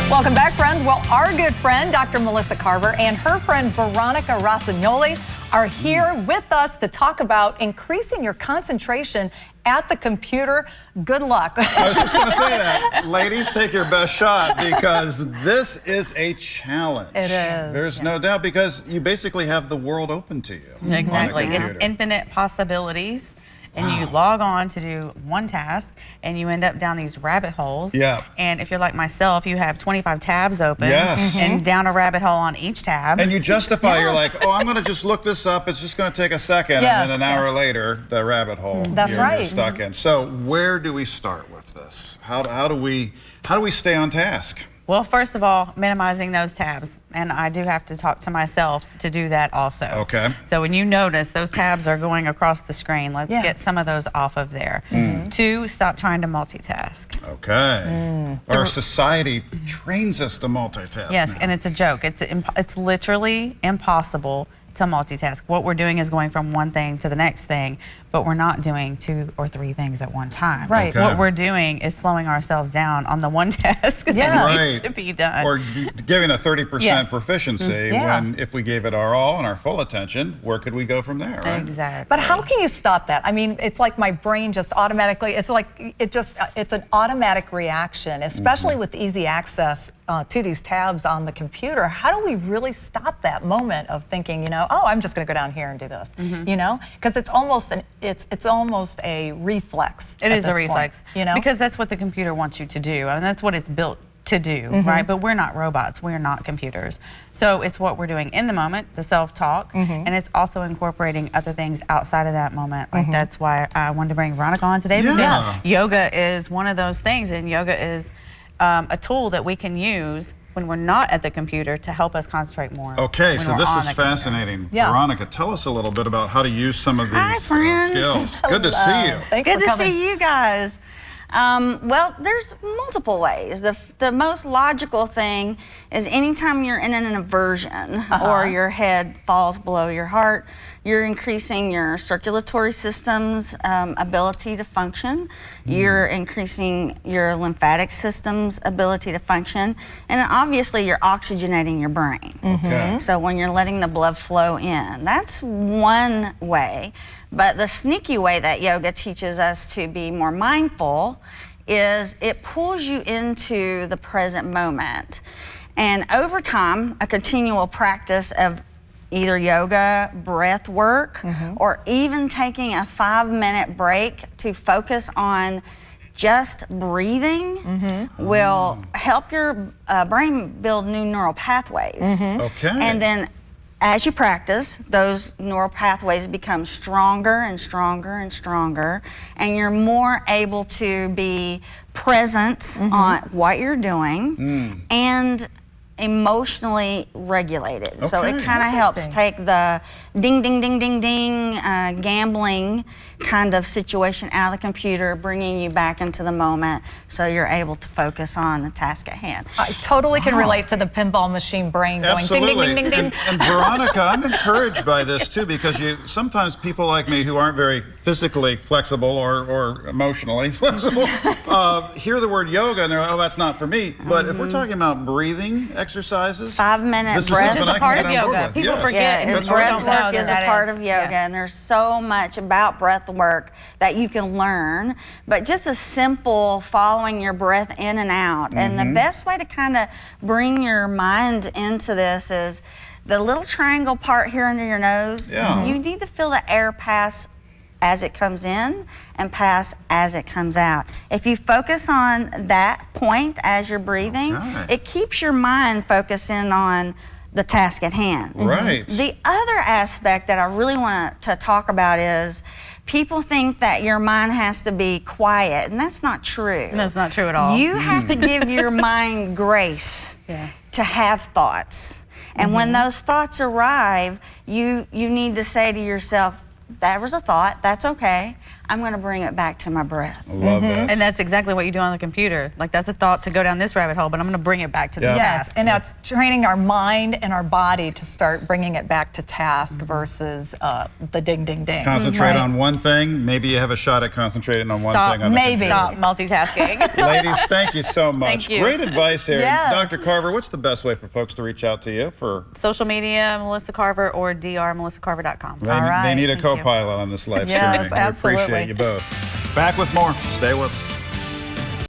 Welcome back, friends. Well, our good friend, Dr. Melissa Carver, and her friend, Veronica Rosignoli, are here with us to talk about increasing your concentration at the computer. Good luck. I was just going to say that. Ladies, take your best shot because this is a challenge. It is. There's no doubt because you basically have the world open to you. Exactly. It's infinite possibilities. And you log on to do one task, and you end up down these rabbit holes. Yeah. And if you're like myself, you have 25 tabs open, Yes. and down a rabbit hole on each tab. And you justify, Yes. you're like, oh, I'm going to just look this up. It's just going to take a second. Yes. And then an hour later, the rabbit hole That's you're right. stuck in. So where do we start with this? How do we stay on task? Well, first of all, minimizing those tabs. And I do have to talk to myself to do that also. Okay. So when you notice those tabs are going across the screen, let's get some of those off of there. 2, stop trying to multitask. Okay. Our society trains us to multitask. Yes, now. and it's a joke. It's literally impossible to multitask. What we're doing is going from one thing to the next thing, but we're not doing 2 or 3 things at one time. Right. Okay. What we're doing is slowing ourselves down on the one task that needs to be done. Or giving a 30% proficiency Yeah. when if we gave it our all and our full attention, where could we go from there, right? Exactly. But how can you stop that? I mean, it's like my brain just automatically, it's an automatic reaction, especially with easy access to these tabs on the computer. How do we really stop that moment of thinking, you know, oh, I'm just going to go down here and do this, you know? Because it's almost a reflex. It at is this a reflex, point, you know? because that's what the computer wants you to do, and that's what it's built to do, right? But we're not robots, we're not computers. So it's what we're doing in the moment, the self-talk, and it's also incorporating other things outside of that moment. Like that's why I wanted to bring Veronica on today, because yoga is one of those things, and yoga is a tool that we can use when we're not at the computer to help us concentrate more. Okay, when so we're this on is the computer. fascinating. Yes. Veronica, tell us a little bit about how to use some of these friends. skills. Good to see you. Thanks Good for to coming. see you guys. Well, there's multiple ways. The most logical thing is anytime you're in an inversion or your head falls below your heart, you're increasing your circulatory system's ability to function. You're increasing your lymphatic system's ability to function. And obviously you're oxygenating your brain. Okay. So when you're letting the blood flow in, that's one way. But the sneaky way that yoga teaches us to be more mindful is it pulls you into the present moment. And over time, a continual practice of either yoga, breath work, or even taking a 5-minute break to focus on just breathing will help your brain build new neural pathways. Okay. And then as you practice, those neural pathways become stronger and stronger and stronger, and you're more able to be present on what you're doing and emotionally regulated. So it Okay. kind of helps Interesting. take the ding, ding, ding, ding, ding, gambling kind of situation out of the computer, bringing you back into the moment so you're able to focus on the task at hand. I totally can relate to the pinball machine brain going Absolutely. ding, ding, ding, ding, ding. And Veronica, I'm encouraged by this too, because sometimes people like me who aren't very physically flexible or emotionally flexible hear the word yoga and they're like, oh, that's not for me. But if we're talking about breathing exercises, 5-minute this is breath something I can part get of on board yoga. with. People Yes. forget Yeah, That's breath right. work is a That part is, of yoga, yes. and there's so much about breath work that you can learn, but just a simple following your breath in and out. And the best way to kind of bring your mind into this is the little triangle part here under your nose. Yeah. You need to feel the air pass as it comes in and pass as it comes out. If you focus on that point as you're breathing, Okay. it keeps your mind focusing on the task at hand. Right. The other aspect that I really want to talk about is people think that your mind has to be quiet, and that's not true. That's not true at all. You have to give your mind grace to have thoughts. And when those thoughts arrive, you need to say to yourself, that was a thought, that's okay. I'm going to bring it back to my breath. I love that. And that's exactly what you do on the computer. Like, that's a thought to go down this rabbit hole, but I'm going to bring it back to this Yeah. Yes, task. and that's training our mind and our body to start bringing it back to task versus the ding, ding, ding. Concentrate right? on one thing. Maybe you have a shot at concentrating on one Stop, thing on the maybe. computer. Stop multitasking. Ladies, thank you so much. Thank you. Great advice here. Yes. Dr. Carver, what's the best way for folks to reach out to you? Social media, Melissa Carver, or drmelissacarver.com. They, All right. they need a Thank you. co-pilot on this live Yes, streaming. We appreciate absolutely. you both. Back with more. Stay with us.